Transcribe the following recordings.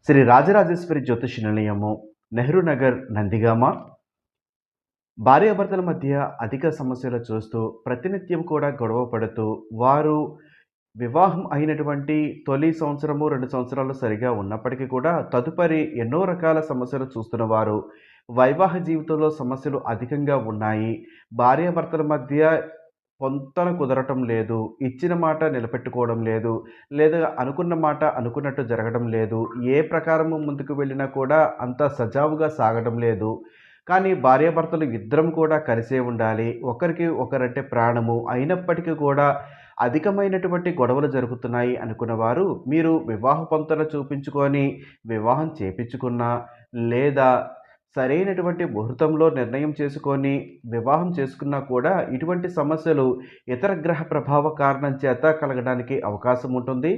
శ్రీ రాజరాజేశ్వరి జ్యోతిష నిలయము, నెహ్రూ నగర్, నందిగామ. భార్యాభర్తల మధ్య అధిక సమస్యలు చూస్తూ ప్రతినిత్యం కూడా గొడవ పడుతూ వారు వివాహం అయినటువంటి తొలి సంవత్సరము 2 సంవత్సరాలు సరిగా ఉన్నప్పటికీ కూడా తదుపరి ఎన్నో రకాల సమస్యలు చూస్తున్న వారు, వైవాహ జీవితంలో సమస్యలు అధికంగా ఉన్నాయి. భార్యాభర్తల మధ్య పొంతన కుదరటం లేదు. ఇచ్చిన మాట నిలబెట్టుకోవడం లేదు. లేదా అనుకున్న మాట అనుకున్నట్టు జరగడం లేదు. ఏ ప్రకారము ముందుకు వెళ్ళినా కూడా అంత సజావుగా సాగడం లేదు. కానీ భార్యాభర్తలు ఇద్దరం కూడా కలిసే ఉండాలి. ఒకరికి ఒకరంటే ప్రాణము. అయినప్పటికీ కూడా అధికమైనటువంటి గొడవలు జరుగుతున్నాయి అనుకున్నవారు, మీరు వివాహ పొంతన చూపించుకొని వివాహం చేపించుకున్నా, లేదా సరైనటువంటి ముహూర్తంలో నిర్ణయం చేసుకొని వివాహం చేసుకున్నా కూడా ఇటువంటి సమస్యలు ఇతర గ్రహ ప్రభావ కారణం చేత కలగడానికి అవకాశం ఉంటుంది.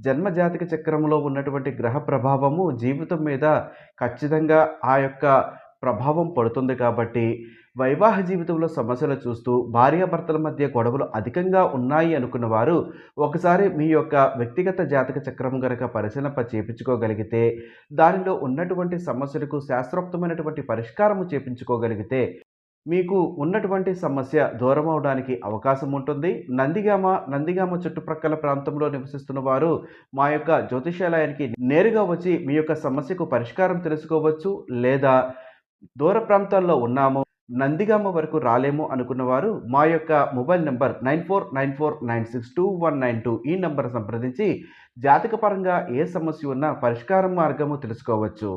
జన్మజాతక చక్రంలో ఉన్నటువంటి గ్రహ ప్రభావము జీవితం మీద ఖచ్చితంగా ఆ యొక్క ప్రభావం పడుతుంది కాబట్టి, వైవాహ జీవితంలో సమస్యలు చూస్తూ భార్యాభర్తల మధ్య గొడవలు అధికంగా ఉన్నాయి అనుకున్న వారు, ఒకసారి మీ యొక్క వ్యక్తిగత జాతక చక్రం గనక పరిశీలన చేపించుకోగలిగితే, దానిలో ఉన్నటువంటి సమస్యలకు శాస్త్రోక్తమైనటువంటి పరిష్కారము చేపించుకోగలిగితే, మీకు ఉన్నటువంటి సమస్య దూరం అవడానికి అవకాశం ఉంటుంది. నందిగామ చుట్టుప్రక్కల ప్రాంతంలో నివసిస్తున్న వారు మా యొక్క జ్యోతిషాలయానికి నేరుగా వచ్చి మీ యొక్క సమస్యకు పరిష్కారం తెలుసుకోవచ్చు. లేదా దూర ప్రాంతాల్లో ఉన్నాము, నందిగామ వరకు రాలేము అనుకున్నవారు మా యొక్క మొబైల్ నంబర్ 9494962192 ఈ నంబర్ సంప్రదించి జాతకపరంగా ఏ సమస్య ఉన్నా పరిష్కారం మార్గము తెలుసుకోవచ్చు.